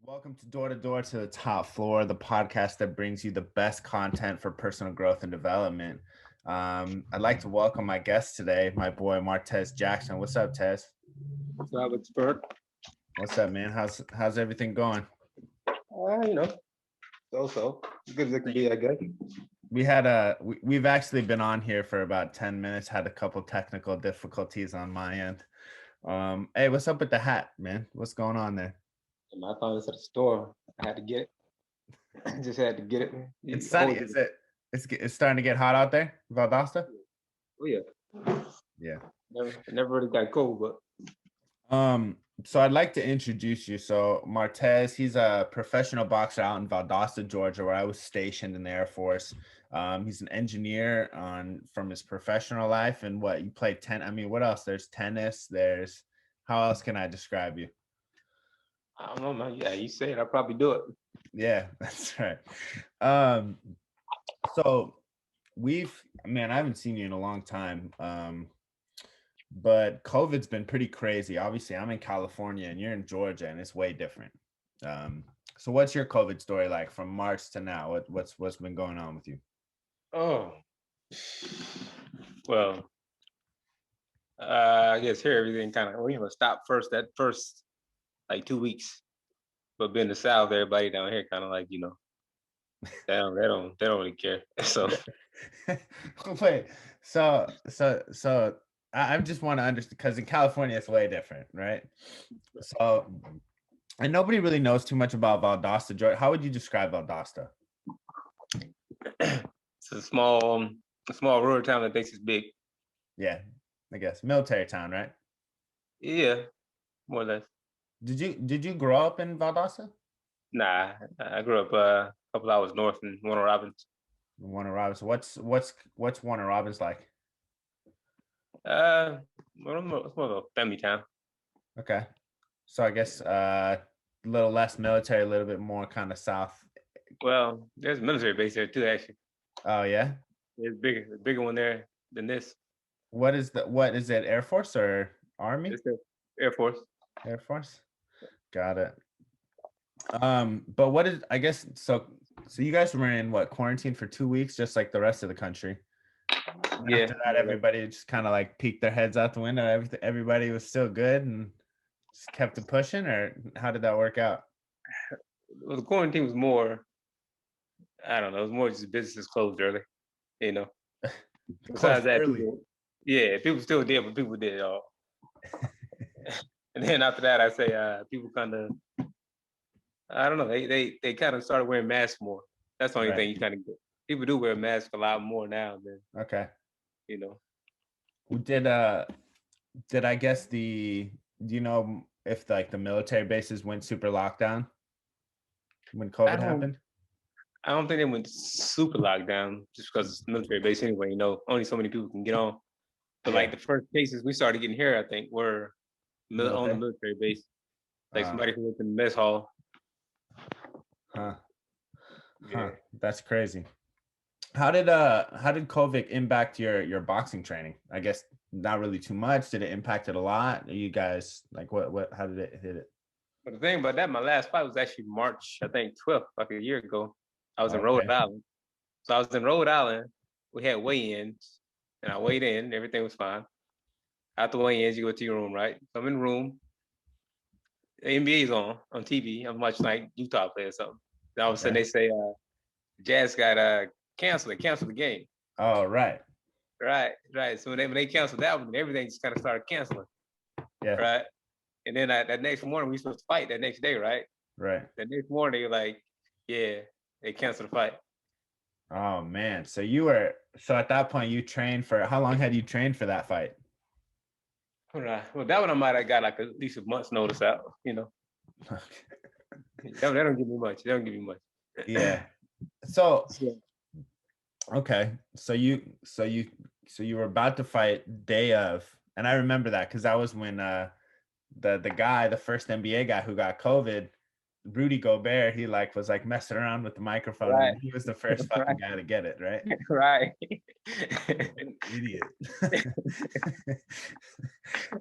Welcome to Door to the Top Floor, the podcast that brings you the best content for personal growth and development. I'd like to welcome my guest today, my boy Martez Jackson. What's up, Tez? What's up, expert? What's up, man? How's everything going? So good as it can be, I guess. We've actually been on here for about 10 minutes, had a couple technical difficulties on my end. Hey, what's up with the hat, man? What's going on there? I found this at the store. I had to get it. I just had to get it. It's sunny. It's starting to get hot out there, Valdosta? Oh yeah. Yeah. Never really got cold, but so I'd like to introduce you. So Martez, he's a professional boxer out in Valdosta, Georgia, where I was stationed in the Air Force. He's an engineer from his professional life. And what you play what else? There's tennis. How else can I describe you? I don't know, man. Yeah, you say it, I'll probably do it. Yeah, that's right. So I haven't seen you in a long time. But COVID's been pretty crazy. Obviously, I'm in California and you're in Georgia, and it's way different. So what's your COVID story like from March to now? What's been going on with you? Oh, well, I guess here everything kind of stopped first. That first like 2 weeks, but being in the South, everybody down here kind of like they don't really care. So wait, so I just want to understand, because in California it's way different, right? So, and nobody really knows too much about Valdosta, Georgia. How would you describe Valdosta? It's a small rural town that thinks it's big. Yeah, I guess military town, right? Yeah, more or less. Did you grow up in Valdosta? Nah, I grew up a couple hours north in Warner Robbins. Warner Robbins. What's Warner Robbins like? Well, it's more of a family town. Okay, so I guess a little less military, a little bit more kind of south. Well, there's a military base there too, actually. Oh yeah, There's a bigger one there than this. What is it? Air Force or Army? It's the Air Force. Air Force. Got it. But what is, I guess, so you guys were in quarantine for 2 weeks, just like the rest of the country. Yeah. After that, everybody just kind of like peeked their heads out the window. Everybody was still good and just kept it pushing, or how did that work out? Well, the quarantine was more, I don't know, it was more just businesses closed early, Besides that, people still did, but people did it all. And then after that, I say people kind of, I don't know, they kind of started wearing masks more. That's the only thing you kind of get. People do wear masks a lot more now than Did I guess if like the military bases went super lockdown when COVID happened? I don't think they went super lockdown just because it's military base anyway. Only so many people can get on. But like the first cases we started getting here, I think, were on the military base. Like somebody who went in the mess hall. Huh. That's crazy. How did COVID impact your boxing training? I guess not really too much. Did it impact it a lot? Are you guys like how did it hit it? But the thing about that, my last fight was actually March, I think 12th, like a year ago. I was in Rhode Island. So I was in Rhode Island. We had weigh-ins, and I weighed in. Everything was fine. After weigh-ins, you go to your room, right? So I'm in the room. The NBA's on TV. I'm watching like Utah play or something. Then all of a sudden they say Jazz got canceled. They canceled the game. Oh, right. So when they canceled that one, everything just kind of started canceling. Yeah. Right. And then that next morning we were supposed to fight that next day, right? Right. The next morning, you're like, yeah, they canceled the fight. Oh man. So at that point you trained for, how long had you trained for that fight? Well, that one I might have got like at least a month's notice out, They don't give me much. Yeah. So okay. So you were about to fight day of, and I remember that because that was when the first NBA guy who got COVID, Rudy Gobert, he was messing around with the microphone. Right. And he was the first fucking guy to get it, right? Right. Idiot.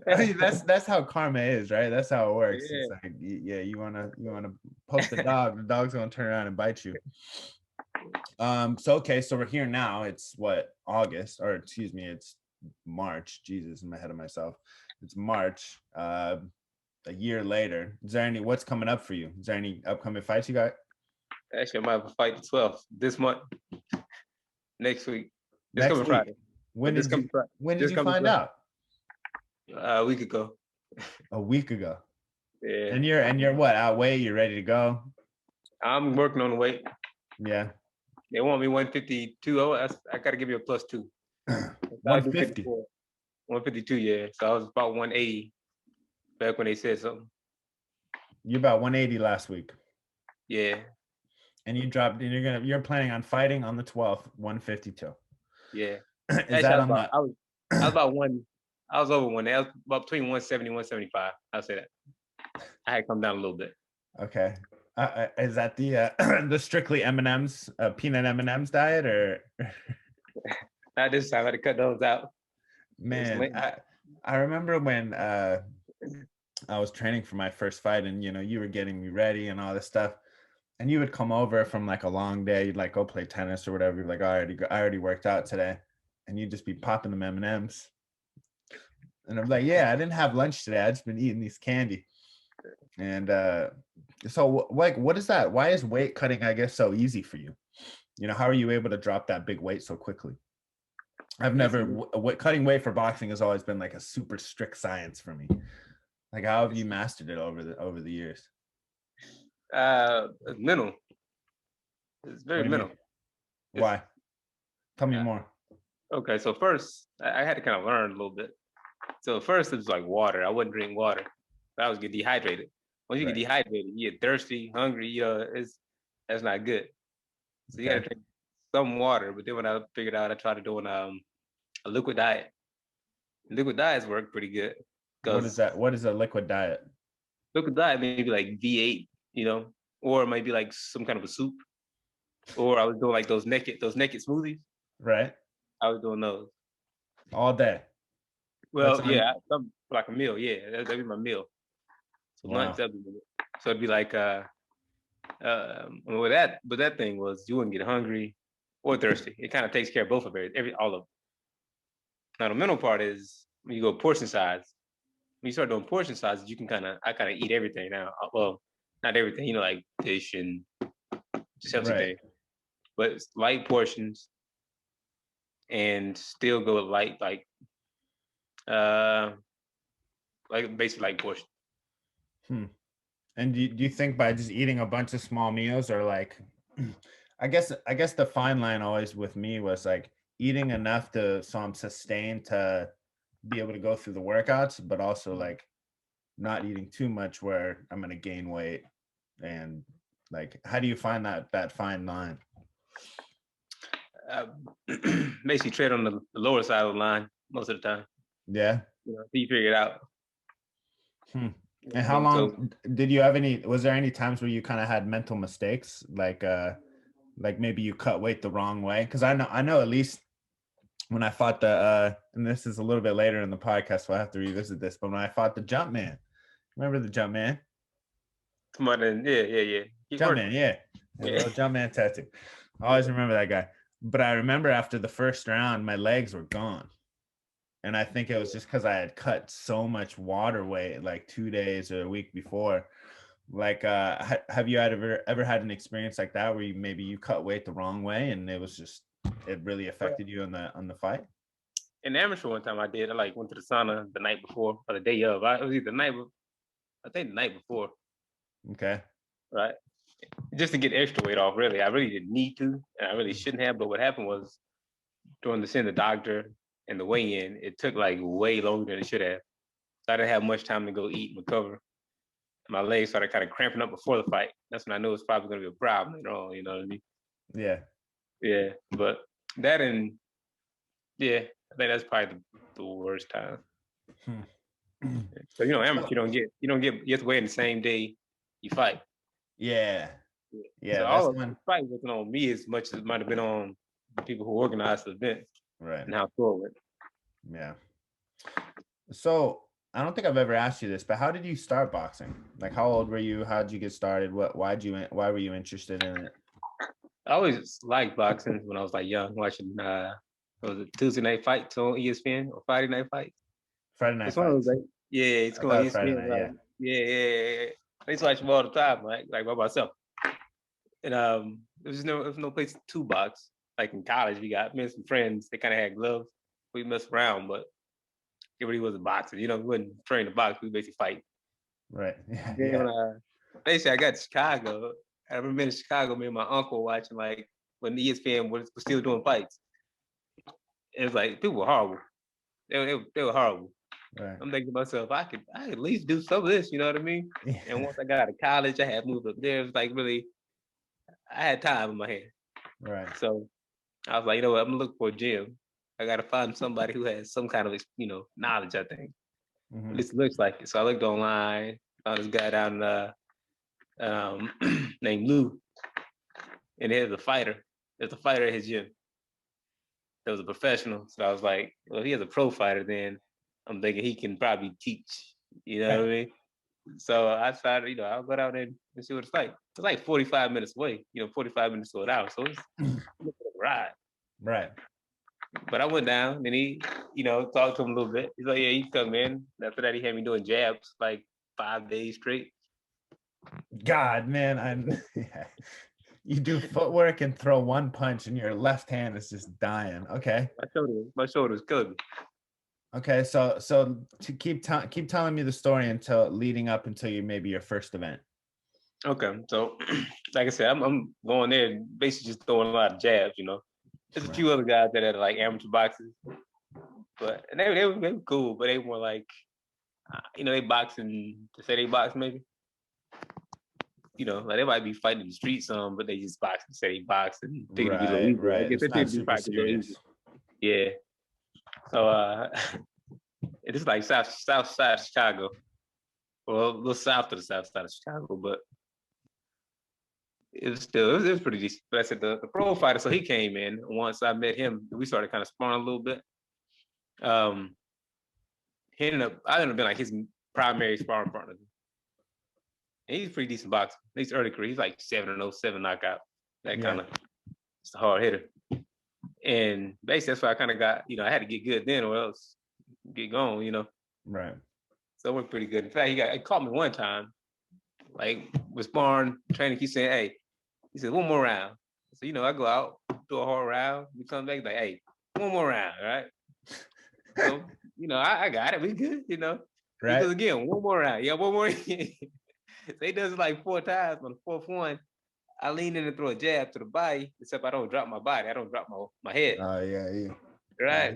I mean, that's how karma is, right? That's how it works. Yeah. It's like, yeah, you wanna poke the dog's gonna turn around and bite you. So we're here now. It's what, August, or excuse me, it's March. Jesus, I'm ahead of myself. It's March. A year later. What's coming up for you? Is there any upcoming fights you got? Actually, I might have a fight the 12th this month, next week. This Next coming week. Friday. When did you find out? A week ago. A week ago. Yeah. And you're what, outweigh? You're ready to go? I'm working on the weight. Yeah. They want me 152. Oh, I got to give you a +2. 150. 152, yeah. So I was about 180 back when they said something. You're about 180 last week. Yeah. And you dropped, and you're planning on fighting on the 12th, 152. Yeah. Is that on the? I was about one. I was over one. I was about between 170 and 175. I'll say that. I had come down a little bit. Okay. Is that the the strictly M&Ms, peanut M&Ms diet, or? Not this time. I had to cut those out. Man, I remember when I was training for my first fight, and you were getting me ready and all this stuff, and you would come over from like a long day. You'd like go play tennis or whatever. You're like, I already worked out today, and you'd just be popping them M&Ms. And I'm like, yeah, I didn't have lunch today. I just been eating these candy. And so like, what is that? Why is weight cutting, I guess, so easy for you? How are you able to drop that big weight so quickly? I've never cutting weight for boxing has always been like a super strict science for me. Like, how have you mastered it over the years? It's mental. It's very mental. Why? Tell me more. Okay, so first I had to kind of learn a little bit. So first it was like water. I wouldn't drink water. I was get dehydrated. Once you get dehydrated, you get thirsty, hungry. That's not good. So you gotta drink some water. But then when I figured out, I tried doing a liquid diet. Liquid diets work pretty good. What is that? What is a liquid diet? Liquid diet maybe like V8, or it might be like some kind of a soup. Or I was doing like those naked smoothies. Right. I was doing those all day. Well, yeah, like a meal. Yeah, that'd be my meal. So lunch, so it'd be like with that thing was you wouldn't get hungry or thirsty. It kind of takes care of both of it, all of them. Now the mental part is when you go portion size. When you start doing portion sizes, you can I kind of eat everything now. Well, not everything, like fish and just healthy things, but it's light portions and still go light, like basically light portion. And do you think by just eating a bunch of small meals, or like, I guess the fine line always with me was like eating enough so I'm sustained to be able to go through the workouts, but also like not eating too much where I'm going to gain weight. And like, how do you find that fine line? Basically trade on the lower side of the line most of the time. Yeah. You figure it out. And how long did you have was there any times where you kind of had mental mistakes? Like maybe you cut weight the wrong way? Cause I know at least when I fought and this is a little bit later in the podcast, so I have to revisit this, but when I fought the Jump Man, remember the Jump Man? Come on, yeah. Jump Man, yeah. Jump Man tattoo. I always remember that guy. But I remember after the first round, my legs were gone. And I think it was just because I had cut so much water weight like 2 days or a week before. Like, have you ever had an experience like that where you cut weight the wrong way and it really affected you on the fight? In the amateur one time I did. I went to the sauna the night before or the day of. It was either the night before. Okay. Right. Just to get extra weight off, really. I really didn't need to, and I really shouldn't have. But what happened was during the doctor and the weigh-in, it took way longer than it should have. So I didn't have much time to go eat and recover. My legs started kind of cramping up before the fight. That's when I knew it was probably going to be a problem later on. You know what I mean? Yeah. Yeah, but that I think that's probably the worst time. So amateur, you have to weigh in the same day you fight. Yeah. So all of the fight wasn't on me as much as it might have been on the people who organized the event. Right. And how cool it. Yeah. So I don't think I've ever asked you this, but how did you start boxing? Like, how old were you? How did you get started? Why were you interested in it? I always liked boxing when I was like young, watching what was it Tuesday Night Fights on ESPN or Friday Night Fights? Friday Night It's one of those Fights. like it's I going thought Friday ESPN night. Yeah. like yeah. I used to watch them all the time, like by myself. And there was no place to box. Like in college, we got me and some friends. They kind of had gloves. We messed around, but it really wasn't boxing. We wouldn't train to box. We basically fight. Right. Yeah. Then Yeah. when basically I got to Chicago, I remember in Chicago, me and my uncle watching like when ESPN was still doing fights. It was like people were horrible. They were horrible. Right. I'm thinking to myself, I could at least do some of this, you know what I mean? Yeah. And once I got out of college, I had moved up there. It was like really, I had time in my hand. Right. So I was like, you know what, I'm gonna look for a gym. I gotta find somebody who has some kind of knowledge, I think. Mm-hmm. At least it looks like it. So I looked online, found this guy down named Lou, and there's a fighter. There's a fighter at his gym. There was a professional. So I was like, well, if he has a pro fighter, then I'm thinking he can probably teach. You know what I mean? So I decided, I'll go down there and see what it's like. It's like 45 minutes away, 45 minutes to an hour. So it's a ride. Right. But I went down and he, talked to him a little bit. He's like, yeah, you come in. After that, he had me doing jabs like 5 days straight. God, man, yeah. You do footwork and throw one punch and your left hand is just dying. Okay. My shoulder was killing me. Okay, so to keep telling me the story until leading up until maybe your first event. Okay, so like I said, I'm going there basically just throwing a lot of jabs. There's a few other guys that are like amateur boxers, but and they were cool, but they were like, they boxing to say they box maybe. Like they might be fighting in the street some, but they just box and say they box and think it'd be a little easy. Right. I guess It's not super serious. Yeah. So it's like south side of Chicago. Well, a little south of the south side of Chicago, but it was pretty decent. But I said the pro fighter, so he came in. Once I met him, we started kind of sparring a little bit. I ended up being like his primary sparring partner. And he's a pretty decent boxer. He's early career. He's like 7-0, 7 knockout. That kind of, it's a hard hitter. And basically that's why I kind of got, I had to get good then or else get going, Right. So it went pretty good. In fact, he caught me one time, like was sparring, training. He said, hey, he said, one more round. So, I go out, do a hard round. We come back like, hey, one more round, right? So, I got it. We good, Right. He goes again, one more round. Yeah, one more. So he does it like 4 times. On the 4th one, I lean in and throw a jab to the body, except I don't drop my body. I don't drop my head. Oh, yeah. Right.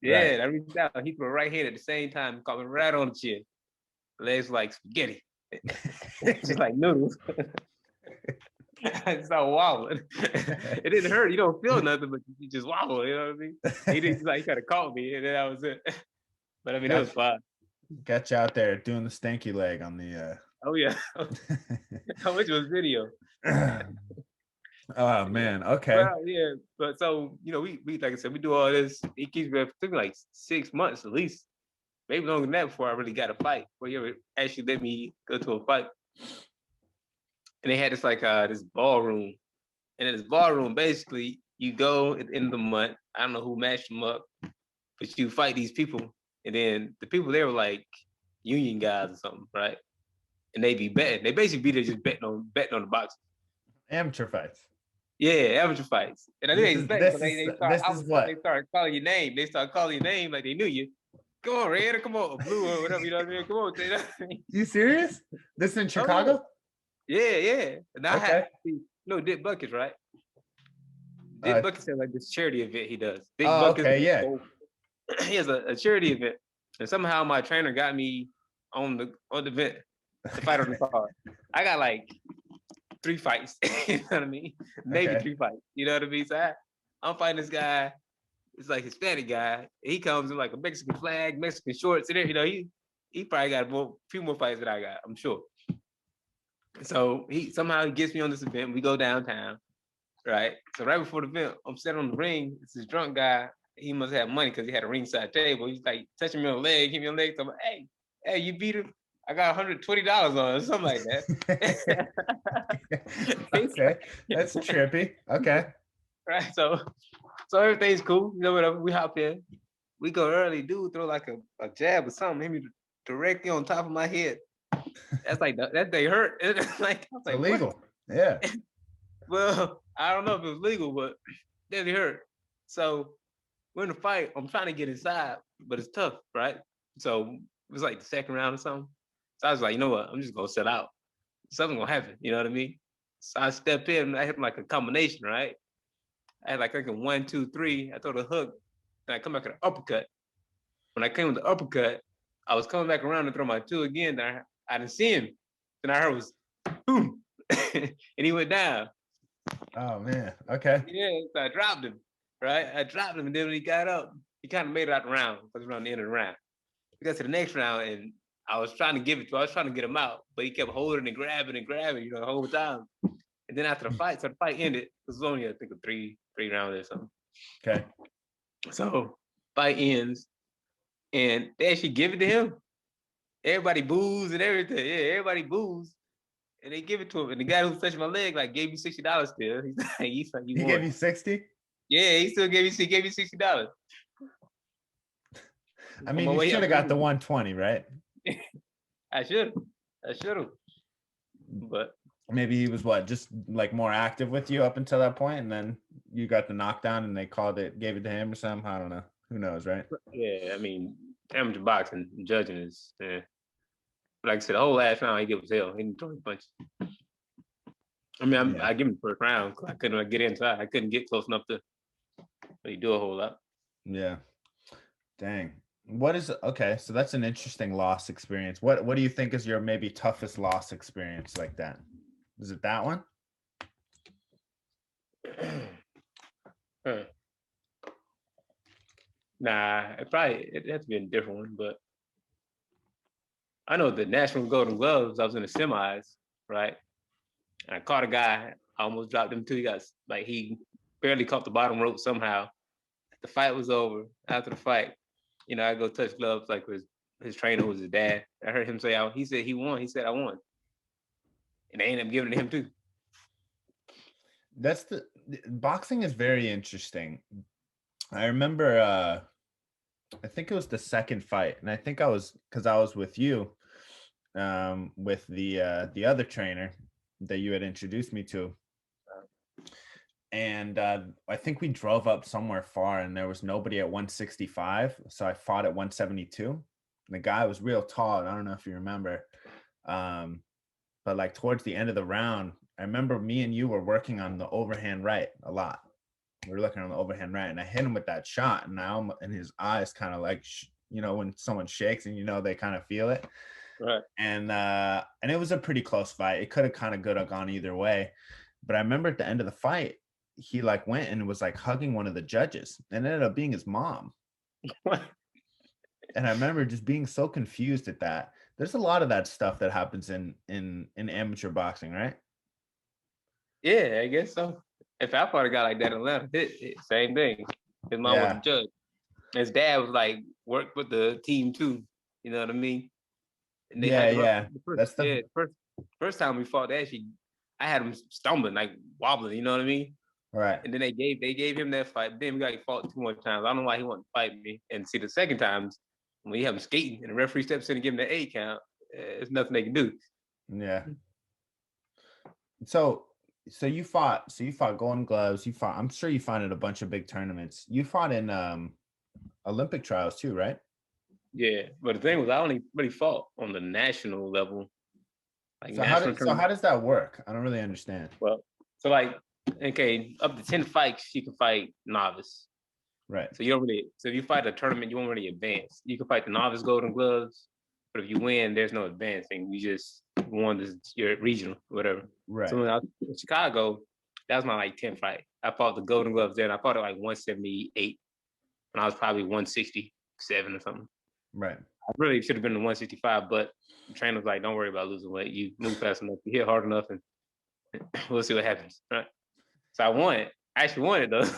Yeah. Right. I reached out. He threw a right hand at the same time, caught me right on the chin. Legs like spaghetti. Just like noodles. I started wobbling. It didn't hurt. You don't feel nothing, but you just wobble. You know what I mean? He didn't like kind of caught me, and then that was it. But I mean, it was fun. Got you out there doing the stanky leg on the. Oh yeah. How much was video? Oh man. Okay. Well, yeah, but so we like I said, we do all this. It took me like 6 months at least, maybe longer than that before I really got a fight. Before you ever actually let me go to a fight. And they had this like this ballroom, and in this ballroom, basically you go at the end of the month. I don't know who matched them up, but you fight these people, and then the people there were like union guys or something, right? And they be betting. They basically be there just betting on the boxing. Amateur fights. Yeah, amateur fights. And I didn't expect, but they started calling your name. They started calling your name like they knew you. Come on, Red, or come on, Blue, or whatever, you know what I mean? Come on, You serious? This in Chicago? Yeah. And I had, Dick Buckets, right? Dick Buckets has like this charity event he does. Dick Buckets. Okay, yeah. He has a charity event. And somehow my trainer got me on the event to fight on the card. I got like 3 fights, you know what I mean? Maybe 3 fights, you know what I mean? So I'm fighting this guy. It's like Hispanic guy. He comes in like a Mexican flag, Mexican shorts, and he probably got a few more fights than I got, I'm sure. So he gets me on this event. We go downtown, right? So right before the event, I'm sitting on the ring. It's this drunk guy. He must have money because he had a ringside table. He's like touching me on the leg, hitting me on the leg. So I'm like, hey, hey, you beat him. I got $120 on it, something like that. Okay, that's trippy. Okay. Right. So everything's cool. You know, whatever. We hop in. We go early. Dude throw like a jab or something. Hit me directly on top of my head. That's like that day hurt. Like, I was like, Illegal. what? Yeah. Well, I don't know if it was legal, but that hurt. So we're in a fight. I'm trying to get inside, but it's tough, right? So it was like the second round or something. So I was like, you know what? I'm just gonna sit out. Something's gonna happen. You know what I mean? So I step in and I hit like a combination, right? I had like a 1, 2, 3. I throw the hook, and I come back with an uppercut. When I came with the uppercut, I was coming back around to throw my 2 again. Then I didn't see him. Then I heard was boom, and he went down. Oh man. Okay. Yeah, so I dropped him. Right, I dropped him, and then when he got up, he kind of made it out the round. Because around the end of the round, we got to the next round, and I was trying to give it to him. I was trying to get him out, but he kept holding and grabbing, you know, the whole time. And then after the fight, so the fight ended. It was only, I think, a three rounds or something. Okay. So fight ends, and they actually give it to him. Everybody boos and everything. Yeah, everybody boos, and they give it to him. And the guy who touched my leg like gave me $60 still. He's like, he gave you 60. Yeah, he still gave me $60. I mean, you should have got the 120, right? I should have. But maybe he was just like more active with you up until that point, and then you got the knockdown and they gave it to him or something. I don't know. Who knows, right? Yeah, I mean, amateur boxing judging is, like I said, the whole last round he gave was hell. He didn't throw a punch. I mean, I give him the first round because I couldn't get inside. I couldn't get close enough to really do a whole lot. Yeah. Dang. Okay, so that's an interesting loss experience. What do you think is your maybe toughest loss experience like that? Is it that one? Nah, it has to be a different one, but I know the National Golden Gloves, I was in the semis, right? And I caught a guy, I almost dropped him too. He barely caught the bottom rope somehow. The fight was over. After the fight, you know, I go touch gloves like with his trainer, who was his dad. I heard him say, he said he won. He said, I won. And they ended up giving it to him too. Boxing is very interesting. I remember, I think it was the second fight. And I think because I was with you, with the other trainer that you had introduced me to. And I think we drove up somewhere far and there was nobody at 165. So I fought at 172. And the guy was real tall. I don't know if you remember. But like towards the end of the round, I remember me and you were working on the overhand right a lot. We were looking on the overhand right, and I hit him with that shot. And his eyes kind of like, you know, when someone shakes and, you know, they kind of feel it. Right. And it was a pretty close fight. It could have kind of gone either way. But I remember at the end of the fight, he like went and was like hugging one of the judges, and it ended up being his mom. And I remember just being so confused at that. There's a lot of that stuff that happens in amateur boxing, right? Yeah, I guess so. If I fought a guy like that in Atlanta, same thing. His mom was a judge. His dad was like worked with the team too. You know what I mean? And they first time we fought, I had him stumbling, like wobbling. You know what I mean? Right. And then they gave him that fight. Then we got fought 2 more times. I don't know why he wanted to fight me. And see, the second times when you have him skating and the referee steps in and give him the 8 count, there's nothing they can do. Yeah. So you fought Golden Gloves. I'm sure you fought in a bunch of big tournaments. You fought in Olympic trials too, right? Yeah, but the thing was, I only really fought on the national level. So how does that work? I don't really understand. Well, so like, okay, up to 10 fights, you can fight novice. Right. So if you fight a tournament, you won't really advance. You can fight the novice Golden Gloves, but if you win, there's no advancing. You just won your regional, whatever. Right. So when I was in Chicago, that was my 10th fight. I fought the Golden Gloves there, and I fought at 178, and I was probably 167 or something. Right. I really should have been to 165, but the trainer was like, "Don't worry about losing weight. You move fast enough, you hit hard enough, and we'll see what happens." Right. So I won it. I actually won it though.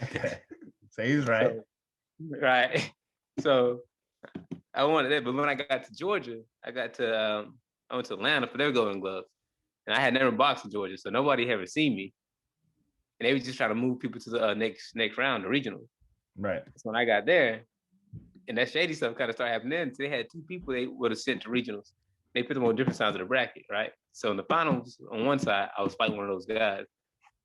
Okay. So he's right. Right. So I wanted that. But when I got to Georgia, I went to Atlanta for their Golden Gloves. And I had never boxed in Georgia, so nobody ever seen me. And they was just trying to move people to the next round, the regional. Right. So when I got there, and that shady stuff kind of started happening, so they had 2 people they would have sent to regionals. They put them on different sides of the bracket, right? So in the finals, on one side, I was fighting one of those guys.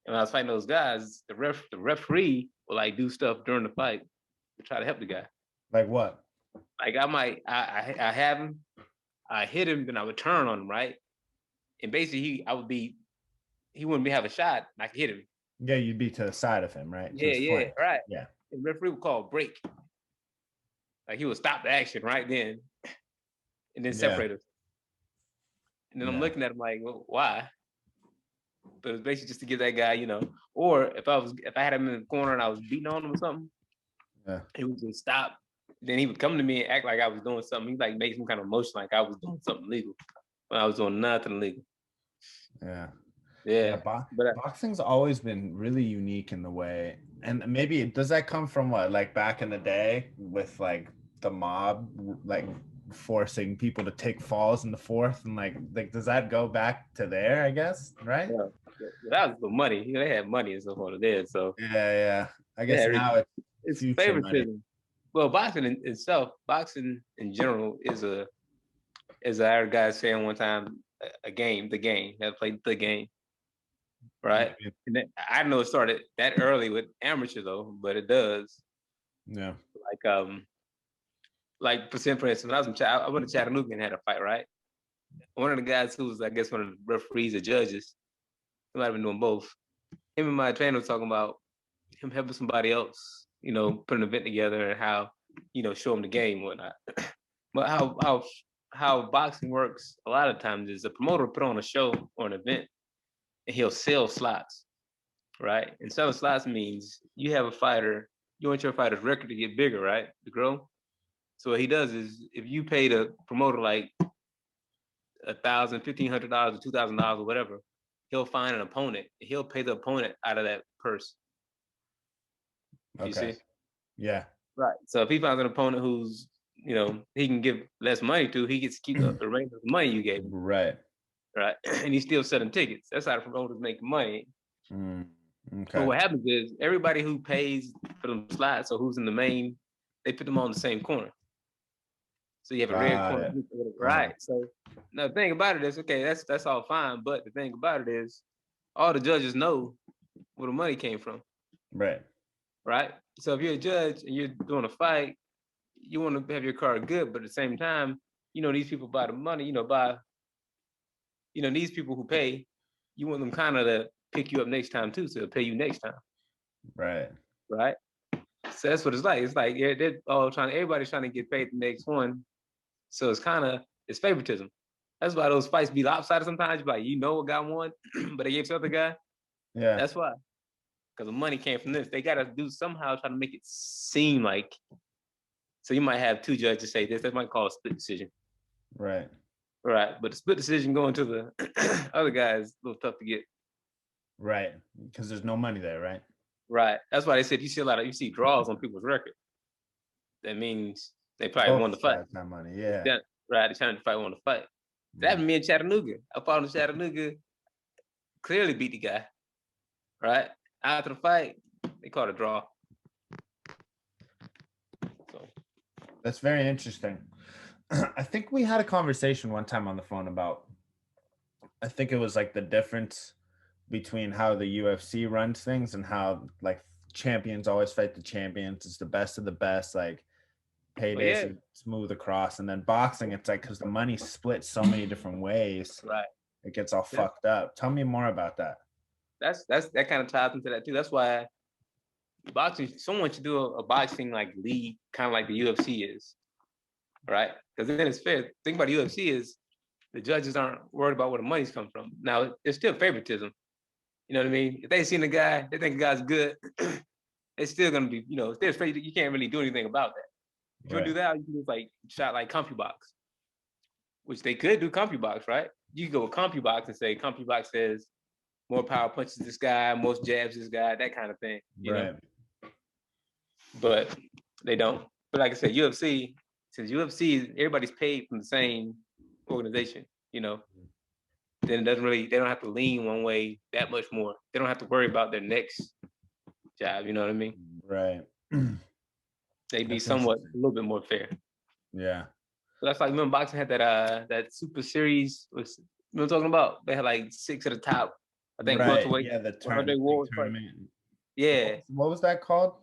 And when I was fighting those guys, the referee would like do stuff during the fight to try to help the guy. Like what? Like I have him, I hit him, then I would turn on him, right? And basically he wouldn't have a shot, and I could hit him. Yeah, you'd be to the side of him, right? Yeah, right. Yeah. And the referee would call a break. Like he would stop the action right then, and then separate us. And then I'm looking at him like, well, why? But it was basically just to give that guy, you know, or if I had him in the corner and I was beating on him or something, he would just stop. Then he would come to me and act like I was doing something. He like make some kind of motion like I was doing something illegal, when I was doing nothing illegal. Yeah. Boxing's always been really unique in the way, and maybe does that come from what, like back in the day with like the mob, like forcing people to take falls in the fourth, and like does that go back to there? I guess, right? Yeah. That was the money. You know, they had money and stuff on there. So yeah. I guess now it's favoritism. Money. Well, boxing in itself, boxing in general is as I heard guys saying one time, the game. That played the game. Right. And then, I know it started that early with amateur though, but it does. Yeah. Like for instance, when I was I went to Chattanooga and had a fight, right? One of the guys who was, I guess, one of the referees or judges, he might have been doing both. Him and my trainer was talking about him helping somebody else, you know, put an event together and how, you know, show them the game and whatnot. But how boxing works a lot of times is the promoter put on a show or an event, and he'll sell slots, right? And selling slots means you have a fighter, you want your fighter's record to get bigger, right? To grow. So what he does is, if you pay the promoter like $1,000, $1,500, or $2,000 or whatever, he'll find an opponent. He'll pay the opponent out of that purse. You see? Yeah. Right. So if he finds an opponent who's, you know, he can give less money to, he gets to keep the range of the money you gave him. Right. Right. And he's still selling tickets. That's how the promoters make money. Okay. So what happens is everybody who pays for them slots or who's in the main, they put them on the same corner. So you have a red corner. Right. So now the thing about it is, okay, that's all fine. But the thing about it is all the judges know where the money came from. Right. Right. So if you're a judge and you're doing a fight, you want to have your card good, but at the same time, you know, these people buy the money, these people who pay, you want them kind of to pick you up next time too, so they'll pay you next time. Right. Right. So that's what it's like. It's like everybody's trying to get paid the next one. So it's favoritism. That's why those fights be lopsided sometimes. You're like, you know what guy won, but they gave to the other guy. Yeah. That's why. Because the money came from this. They got to do somehow try to make it seem like. So you might have 2 judges say this. They might call a split decision. Right. Right. But the split decision going to the other guy is a little tough to get. Right. Because there's no money there, right? Right. That's why they said you see draws on people's record. That means they probably won the fight. That's not money. Yeah. Right. They're trying to fight won the fight. That happened to me in Chattanooga. I fought in Chattanooga, clearly beat the guy. Right. After the fight, they called a draw. So that's very interesting. I think we had a conversation one time on the phone about, I think it was like the difference between how the UFC runs things and how like champions always fight the champions. It's the best of the best, like paydays smooth across. And then boxing, it's like, because the money splits so many different ways, right? It gets all fucked up. Tell me more about that. That kind of ties into that too. That's why boxing, someone should do a boxing like league, kind of like the UFC is, right? Because then it's fair. The thing about the UFC is the judges aren't worried about where the money's come from. Now, it's still favoritism. You know what I mean? If they seen the guy, they think the guy's good, it's still gonna be, you can't really do anything about that. If you want to do that, you can do like shot like CompuBox, which they could do CompuBox, right? You can go with CompuBox and say CompuBox says more power punches this guy, most jabs this guy, that kind of thing. You know? But they don't. But like I said, UFC since UFC, everybody's paid from the same organization, you know, then it doesn't really, they don't have to lean one way that much more. They don't have to worry about their next job, you know what I mean? Right. They'd be That's somewhat interesting. a little bit more fair. Yeah. So that's like, remember boxing had that super series, was, you know what I'm talking about? They had like 6 at the top. I think Right. welterweight, Yeah, the 100 big Wars fight. tournament. Yeah, What was that called?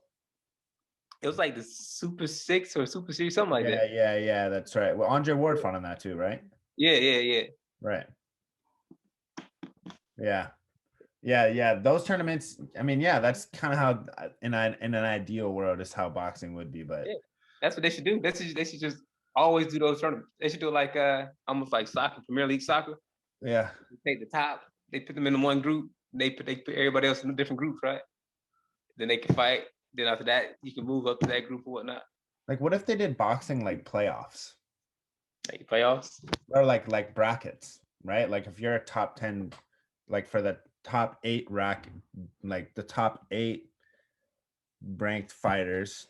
it was like the Super 6 or Super Series, something like that. Yeah, that's right. Well, Andre Ward fought on that too, right? Yeah. Right. Yeah. Those tournaments, I mean, yeah, that's kind of how in an ideal world is how boxing would be, but Yeah, that's what they should do. They should just always do those tournaments. They should do like almost like soccer, Premier League soccer. yeah. They take the top, they put them in one group, they put everybody else in different groups, right? Then they can fight. Then after that, you can move up to that group or whatnot. Like what if they did boxing like playoffs? Like playoffs. Or like brackets, right? Like if you're a top 10, like for the top 8 like the top 8 ranked fighters,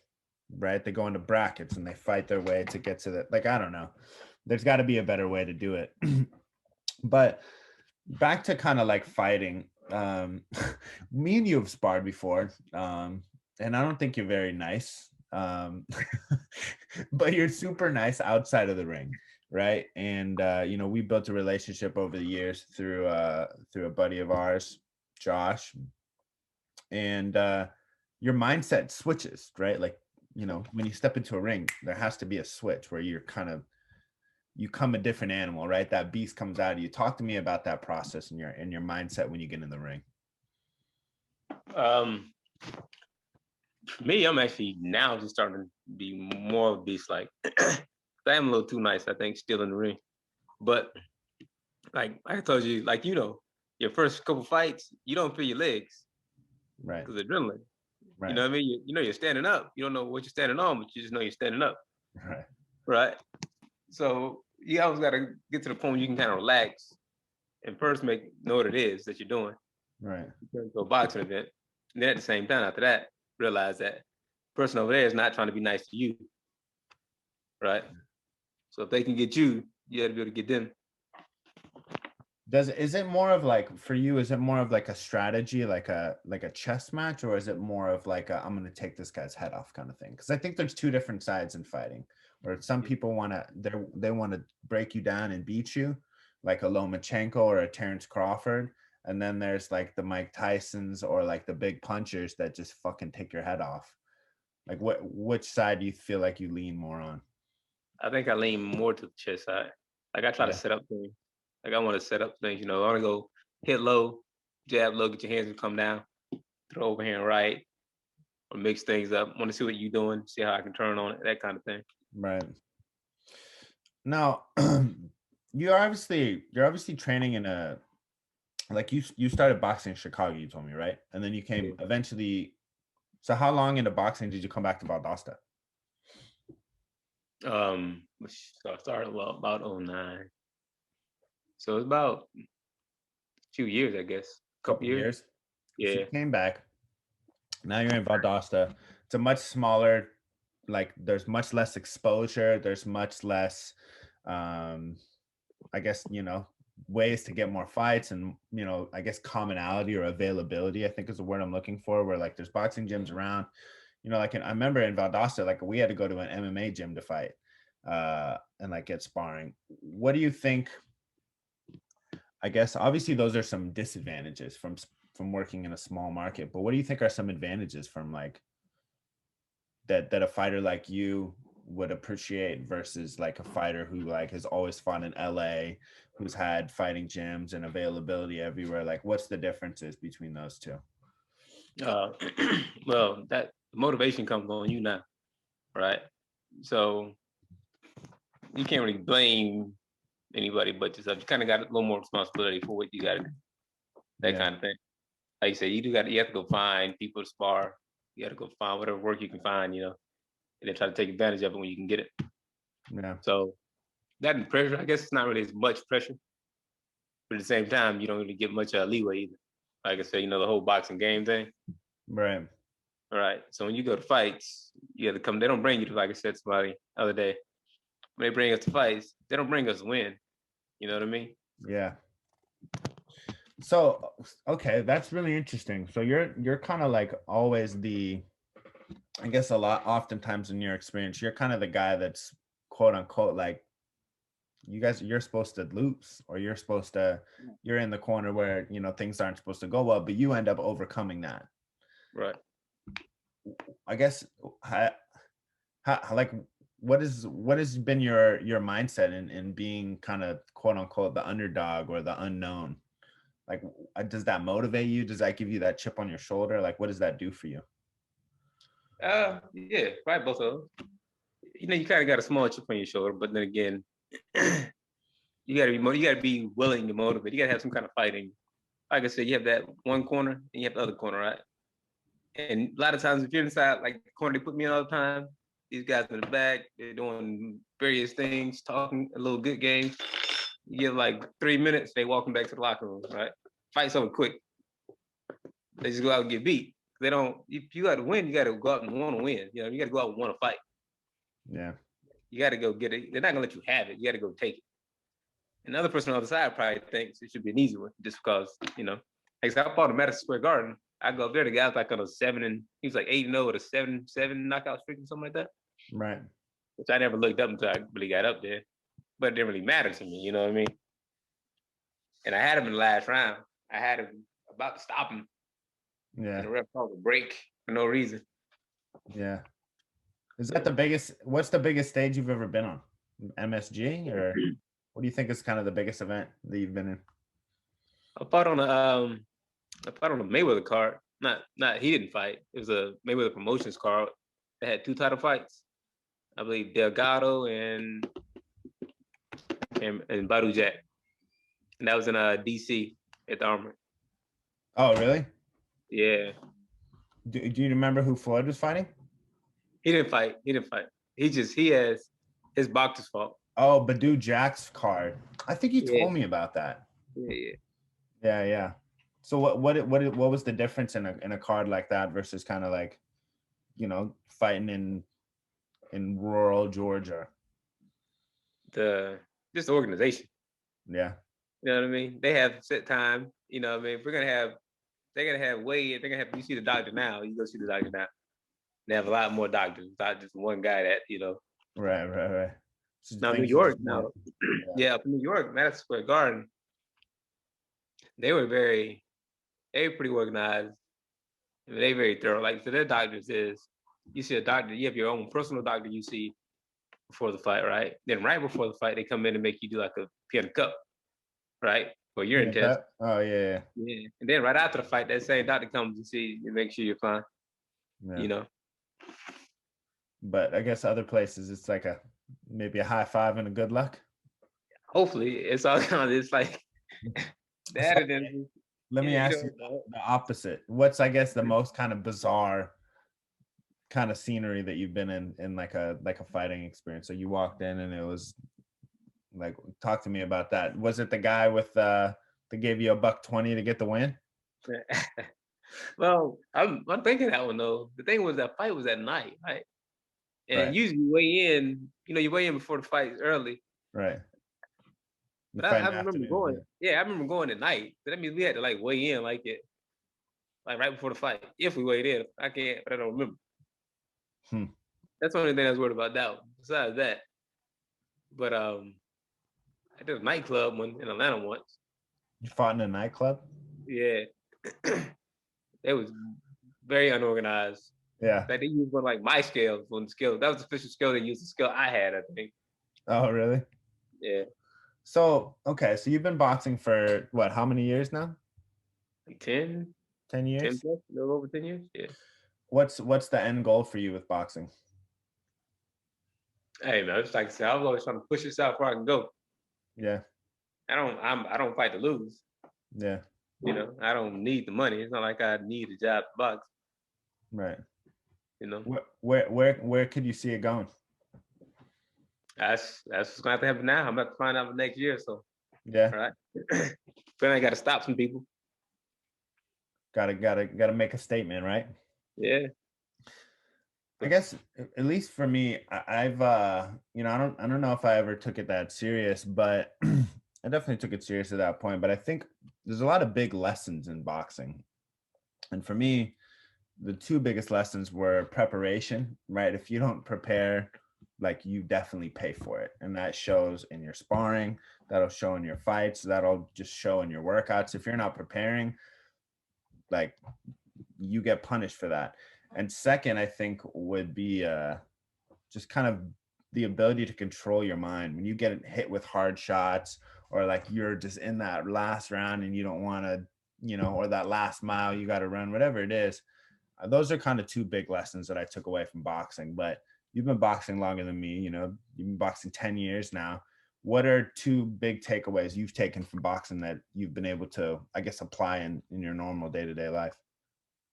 right? They go into brackets and they fight their way to get to the, like, I don't know. There's got to be a better way to do it. But back to kind of like fighting, me and you have sparred before, and I don't think you're very nice, but you're super nice outside of the ring, right? And you know, we built a relationship over the years through a buddy of ours, Josh, and your mindset switches, right? Like, you know, when you step into a ring, there has to be a switch where you're kind of, you come a different animal, right? That beast comes out of you. Talk to me about that process and your mindset when you get in the ring. For me, I'm actually now just starting to be more of a beast. Like I am a little too nice, I think, still in the ring. But like I told you, like, you know, your first couple fights, you don't feel your legs, Right. because adrenaline. Right. You know what I mean? You know you're standing up. You don't know what you're standing on, but you just know you're standing up. Right. Right. So you always got to get to the point where you can kind of relax and first know what it is that you're doing. Right. To a boxing event. And then at the same time, after that, realize that the person over there is not trying to be nice to you. Right. So if they can get you, you got to be able to get them. Is it more of like, for you, is it more of like a strategy, like a chess match, or is it more of like a, I'm going to take this guy's head off kind of thing? Because I think there's two different sides in fighting, where some people want to, they want to break you down and beat you, like a Lomachenko or a Terrence Crawford. And then there's like the Mike Tysons or like the big punchers that just fucking take your head off. Like which side do you feel like you lean more on? I think I lean more to the chest side. Like I try to set up things. Like I want to set up things, you know, I want to go hit low, jab low, get your hands and come down, throw overhand right, or mix things up. Want to see what you're doing, see how I can turn on it, that kind of thing. Right. Now, you're obviously training in a, like you started boxing in Chicago, you told me, right? And then you came eventually. So how long into boxing did you come back to Valdosta? So I started about 09. So it's about a few years, I guess. Couple years. Yeah. So you came back. Now you're in Valdosta. It's a much smaller, like there's much less exposure. There's much less, I guess, you know, ways to get more fights and, you know, I guess commonality or availability, I think is the word I'm looking for, where like there's boxing gyms around, you know, like I remember in Valdosta, like we had to go to an MMA gym to fight and like get sparring. What do you think? I guess obviously those are some disadvantages from working in a small market, but what do you think are some advantages from like that a fighter like you would appreciate versus like a fighter who like has always fought in LA, who's had fighting gyms and availability everywhere? Like what's the differences between those two? Well, that motivation comes on you now, right? So you can't really blame anybody but yourself. You kind of got a little more responsibility for what you got to do, that kind of thing. Like you said, you have to go find people to spar. You got to go find whatever work you can find, you know, and then try to take advantage of it when you can get it. Yeah. So that and pressure, I guess it's not really as much pressure, but at the same time, you don't really get much leeway either. Like I said, you know, the whole boxing game thing. Right. All right. So when you go to fights, you have to come. They don't bring you to, like I said to somebody the other day, when they bring us to fights, they don't bring us to win. You know what I mean? Yeah. So, okay, that's really interesting. So you're kind of like always I guess oftentimes in your experience, you're kind of the guy that's quote unquote like you're supposed to lose, or you're in the corner where, things aren't supposed to go well, but you end up overcoming that. Right. I guess like what has been your mindset in being kind of quote unquote the underdog or the unknown? Like, does that motivate you? Does that give you that chip on your shoulder? Like, what does that do for you? Yeah, right, both of them. You kind of got a small chip on your shoulder, but then again, you gotta be willing to motivate. You gotta have some kind of fighting. Like I said, you have that one corner and you have the other corner, right? And a lot of times, if you're inside, like the corner they put me in all the time, these guys in the back, they're doing various things, talking a little good game. You give like 3 minutes, they walking back to the locker room, right? Fight's over quick. They just go out and get beat. They don't. If you got to win, you got to go out and want to win. You got to go out and want to fight. Yeah. You got to go get it. They're not gonna let you have it. You got to go take it. Another person on the other side probably thinks it should be an easy one, just because like I said, I fought in Madison Square Garden. I go up there, the guy's like on a 7 and he was like 8-0 with a 7 knockout streak or something like that. Right. Which I never looked up until I really got up there, but it didn't really matter to me. You know what I mean? And I had him in the last round. I had him about to stop him. Yeah. And the ref called a break for no reason. Yeah. Is that what's the biggest stage you've ever been on? MSG, or what do you think is kind of the biggest event that you've been in? I fought on a Mayweather card. Not he didn't fight. It was a Mayweather promotions card. They had 2 title fights. I believe Delgado and Badu Jack. And that was in DC at the Armory. Oh, really? Yeah. Do you remember who Floyd was fighting? He didn't fight. He has his boxer's fault. Oh, Badu Jack's card. I think you told me about that. Yeah. So what was the difference in a card like that versus kind of like, fighting in rural Georgia? Just the organization. Yeah. You know what I mean? They have set time. You know what I mean? If they're gonna have weigh-in, they're gonna have you see the doctor now. You go see the doctor now. They have a lot more doctors, not just one guy that. Right. So now New York now. Yeah, up in New York, Madison Square Garden, they were pretty organized. I mean, they very thorough. Like, so their doctors is, you see a doctor, you have your own personal doctor you see before the fight, right? Then right before the fight, they come in and make you do like a pee and a cup, right? For urine test. Oh, yeah. And then right after the fight, that same doctor comes and see and make sure you're fine. Yeah. But I guess other places, it's like maybe a high five and a good luck. Hopefully, it's all kind of, it's like that. Let me ask you the opposite. What's, I guess, the most kind of bizarre kind of scenery that you've been in like a fighting experience? So you walked in and it was like, talk to me about that. Was it the guy with that gave you $120 to get the win? Well, I'm thinking that one though. The thing was, that fight was at night, right? And usually you weigh in, you weigh in before the fight early. Right. But I remember going. Yeah, I remember going at night. But that means we had to like weigh in like right before the fight. If we weighed in, I can't, but I don't remember. That's the only thing I was worried about that one. Besides that, but I did a nightclub one in Atlanta once. You fought in a nightclub? Yeah. It was very unorganized. Yeah. Like, they used one like my scale, that was the official scale they used, the scale I had, I think. Oh, really? Yeah. So, okay, so you've been boxing for what, how many years now? Like 10 years? 10 plus, a little over 10 years, yeah. What's the end goal for you with boxing? Hey man, it's like I said, I was always trying to push this out before I can go. Yeah. I don't fight to lose. Yeah. I don't need the money. It's not like I need a job to box. Right. Where could you see it going? That's what's gonna have to happen now. I'm about to find out the next year or so. Yeah. All right. Then I gotta stop some people. Gotta make a statement, right? Yeah. I guess at least for me, I've you know, I don't know if I ever took it that serious, but I definitely took it serious at that point. But I think there's a lot of big lessons in boxing. And for me, the two biggest lessons were preparation, right? If you don't prepare, like you definitely pay for it. And that shows in your sparring, that'll show in your fights, that'll just show in your workouts. If you're not preparing, like you get punished for that. And second, I think would be just kind of the ability to control your mind when you get hit with hard shots, or like you're just in that last round and you don't want to, you know, or that last mile you got to run, whatever it is. Those are kind of two big lessons that I took away from boxing. But you've been boxing longer than me, you know, you've been boxing 10 years now. What are two big takeaways you've taken from boxing that you've been able to, I guess, apply in your normal day-to-day life?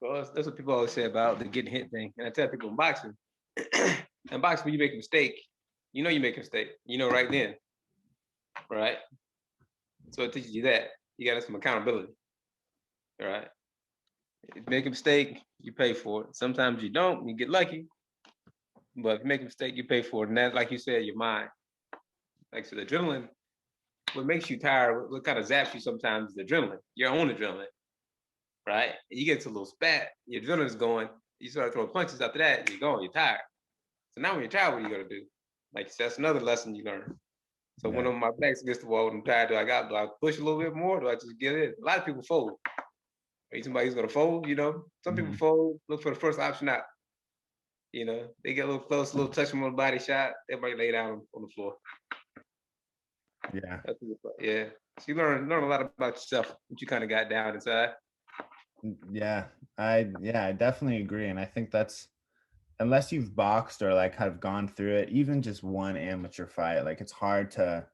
Well, that's what people always say about the getting hit thing. And I tell people in boxing, in boxing, when you make a mistake, you know you make a mistake. You know right then, right? So it teaches you that. You got some accountability, all right? If you make a mistake, you pay for it. Sometimes you don't, you get lucky. But if you make a mistake, you pay for it. And that, like you said, your mind. Like so the adrenaline, what makes you tired, what kind of zaps you sometimes is the adrenaline, your own adrenaline, right? You get to a little spat, your adrenaline's going, you start throwing punches after that, you're going, you're tired. So now when you're tired, what are you gonna do? Like that's another lesson you learn. So when my back's against the wall, I'm tired, do I push a little bit more? Do I just get in? A lot of people fold. Are you somebody who's gonna fold? You know, some people fold, look for the first option out. You know, they get a little close, a little touch from a body shot, everybody lay down on the floor. Yeah. Yeah. So you learn a lot about yourself, what you kind of got down inside. Yeah. I definitely agree. And I think that's, unless you've boxed or like have gone through it, even just one amateur fight, like it's hard to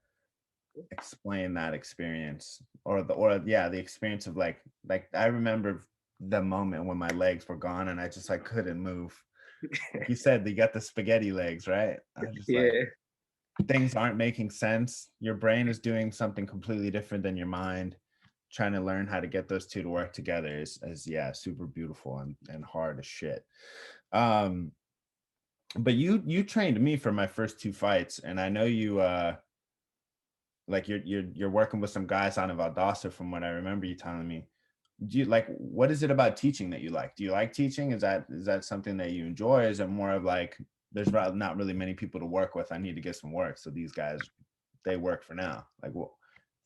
explain that experience, or the experience of like I remember the moment when my legs were gone and I just like couldn't move. Like you said, they got the spaghetti legs, right? I was just like, things aren't making sense. Your brain is doing something completely different than your mind. Trying to learn how to get those two to work together is yeah, super beautiful and hard as shit. But you trained me for my first two fights, and I know you like you're working with some guys on in Valdosta from what I remember you telling me. Do you like, what is it about teaching that you like? Do you like teaching? Is that something that you enjoy? Is it more of like there's not really many people to work with, I need to get some work, so these guys, they work for now? Like,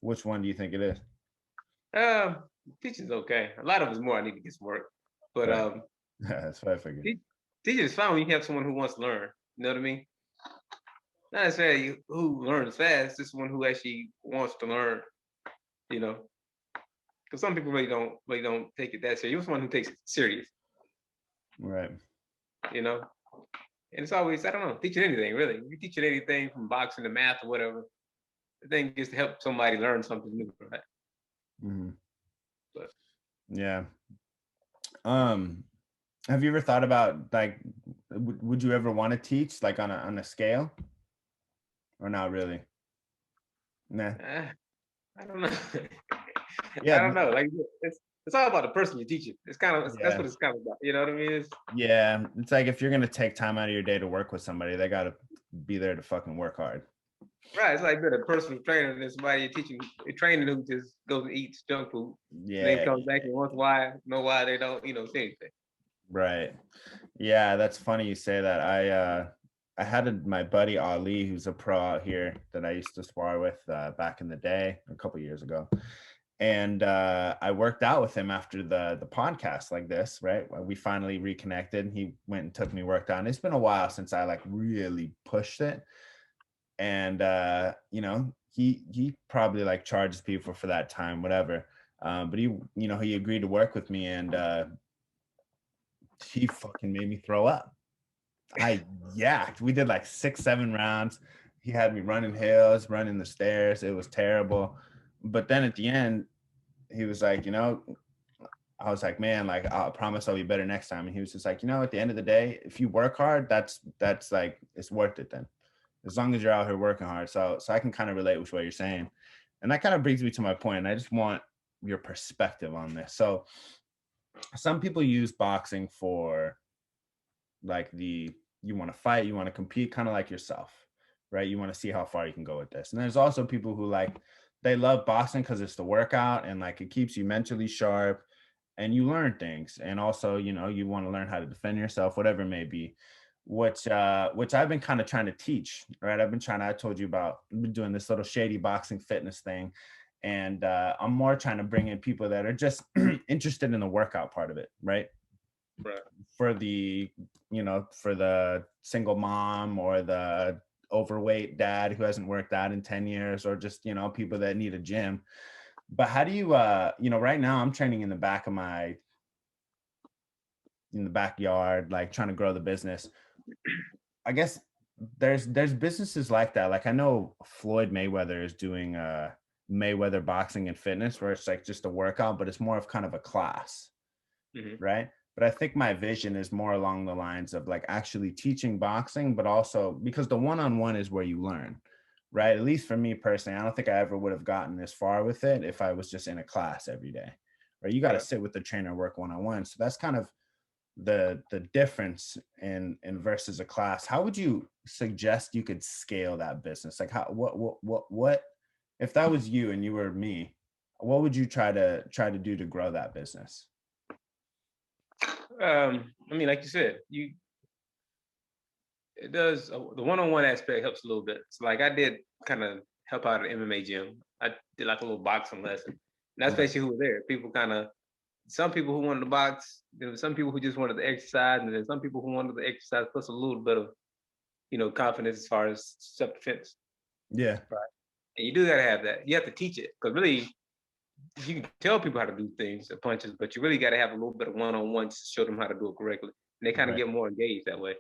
which one do you think it is? Teaching's okay. A lot of it's more I need to get some work. But Right. That's what I figured. teaching is fine when you have someone who wants to learn. You know what I mean? Not necessarily who learns fast, just one who actually wants to learn, you know. Because some people really don't take it that serious. You're someone who takes it serious. Right. You know? And it's always, I don't know, teaching anything really. If you're teaching anything from boxing to math or whatever, the thing is to help somebody learn something new, right? Mm-hmm. But Yeah. Have you ever thought about like, would you ever want to teach like on a scale, or not really? Nah. I don't know. I Yeah. don't know. Like it's all about the person you're teaching. It's kind of that's Yeah. what it's kind of about. You know what I mean? Yeah. It's like if you're gonna take time out of your day to work with somebody, they gotta be there to fucking work hard. Right. It's like being a personal trainer than somebody you're teaching, you're training who just goes and eats junk food. Then Yeah. comes back and wants why, know why they don't, say anything. Right. Yeah, that's funny you say that. I had my buddy Ali, who's a pro out here that I used to spar with back in the day, a couple years ago. And I worked out with him after the podcast like this, right? We finally reconnected. He went and took me worked out. And it's been a while since I like really pushed it. And he probably like charges people for that time, whatever. But he agreed to work with me, and he fucking made me throw up. I yacked. We did like 6-7 rounds. He had me running hills, running the stairs. It was terrible. But then at the end, he was like, I was like, man, like, I promise I'll be better next time. And he was just like, at the end of the day, if you work hard, that's like, it's worth it then, as long as you're out here working hard. So I can kind of relate with what you're saying. And that kind of brings me to my point. I just want your perspective on this. So some people use boxing for like you want to fight, you want to compete, kind of like yourself, right? You want to see how far you can go with this. And there's also people who like they love boxing because it's the workout and like it keeps you mentally sharp and you learn things. And also, you know, you want to learn how to defend yourself, whatever it may be, which I've been kind of trying to teach, right? I told you about, I've been doing this little shady boxing fitness thing. And I'm more trying to bring in people that are just interested in the workout part of it, right? Right. For the, you know, for the single mom or the overweight dad who hasn't worked out in 10 years, or just, you know, people that need a gym. But how do you, you know, right now I'm training in the backyard, like trying to grow the business. I guess there's businesses like that. Like I know Floyd Mayweather is doing Mayweather boxing and fitness, where it's like just a workout, but it's more of kind of a class, right? But I think my vision is more along the lines of like actually teaching boxing, but also because the one-on-one is where you learn, right? At least for me personally, I don't think I ever would have gotten this far with it if I was just in a class every day, right? You got to sit with the trainer, work one-on-one. So that's kind of the difference in versus a class. How would you suggest you could scale that business? Like how what if that was you and you were me, what would you try to do to grow that business? I mean, like you said, it does the one-on-one aspect helps a little bit. So like I did kind of help out at MMA gym. I did like a little boxing lesson. And that's basically who were there. People kind of some people who wanted to box, there were some people who just wanted to exercise, and then some people who wanted to exercise plus a little bit of, you know, confidence as far as self-defense. Yeah. Right. And you do gotta have that. You have to teach it. Because really you can tell people how to do things, the punches, but you really gotta have a little bit of one-on-one to show them how to do it correctly. And they kind of Right. get more engaged that way.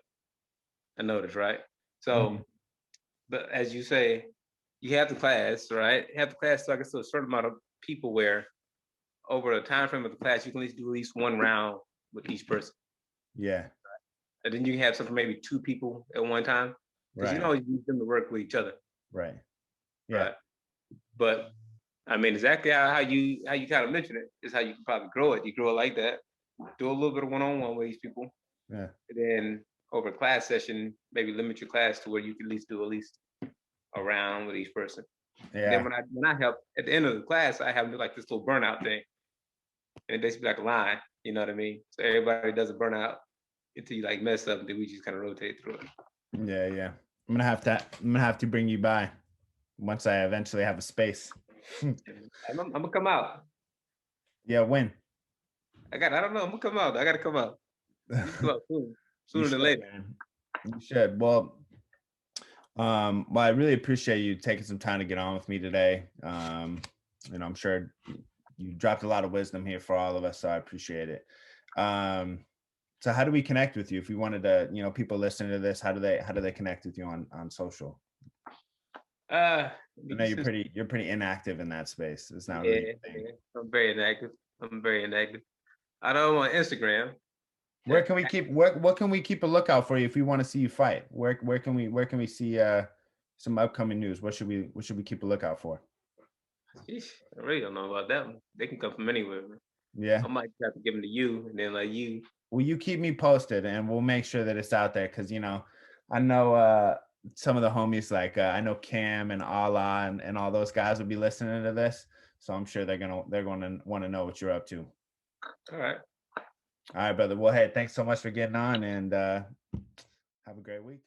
I noticed, right? Mhm. So, but as you say, you have the class, right? Have the class so I guess to a certain amount of people where over the time frame of the class, you can at least do at least one round with each person. Yeah. And then you can have something maybe two people at one time. Because you Right. know you need them to work with each other. Right. Yeah. Right. But I mean exactly how you kind of mentioned it is how you can probably grow it. You grow it like that. Do a little bit of one-on-one with these people. Yeah. And then over a class session, maybe limit your class to where you can at least do at least a round with each person. And then Yeah. when I help at the end of the class, I have like this little burnout thing. And it basically like a line, you know what I mean? So everybody does a burnout until you like mess up, and then we just kind of rotate through it. Yeah. Yeah. I'm gonna have to bring you by once I eventually have a space. I'm gonna come out. Yeah, when? I don't know. I'm gonna come out. I gotta come out. You come out soon, You sooner than should, later. man. You should. Well, I really appreciate you taking some time to get on with me today. You know, I'm sure you dropped a lot of wisdom here for all of us, so I appreciate it. So how do we connect with you? If we wanted to, you know, people listening to this, how do they connect with you on social? I I mean, know you're pretty inactive in that space. It's not really yeah, your thing. yeah, I'm very inactive. I'm very inactive. I know I'm on Instagram. Where can we keep what can we keep a lookout for you if we want to see you fight? Where can we see some upcoming news? What should we keep a lookout for? Sheesh, I really don't know about that one. They can come from anywhere, man. Yeah. I might have to give them to you, and then like you. Well, you keep me posted and we'll make sure that it's out there because you know, I know some of the homies like I know Cam and Allah and all those guys will be listening to this. So I'm sure they're gonna want to know what you're up to. All right. All right, brother. Well, hey, thanks so much for getting on and have a great week.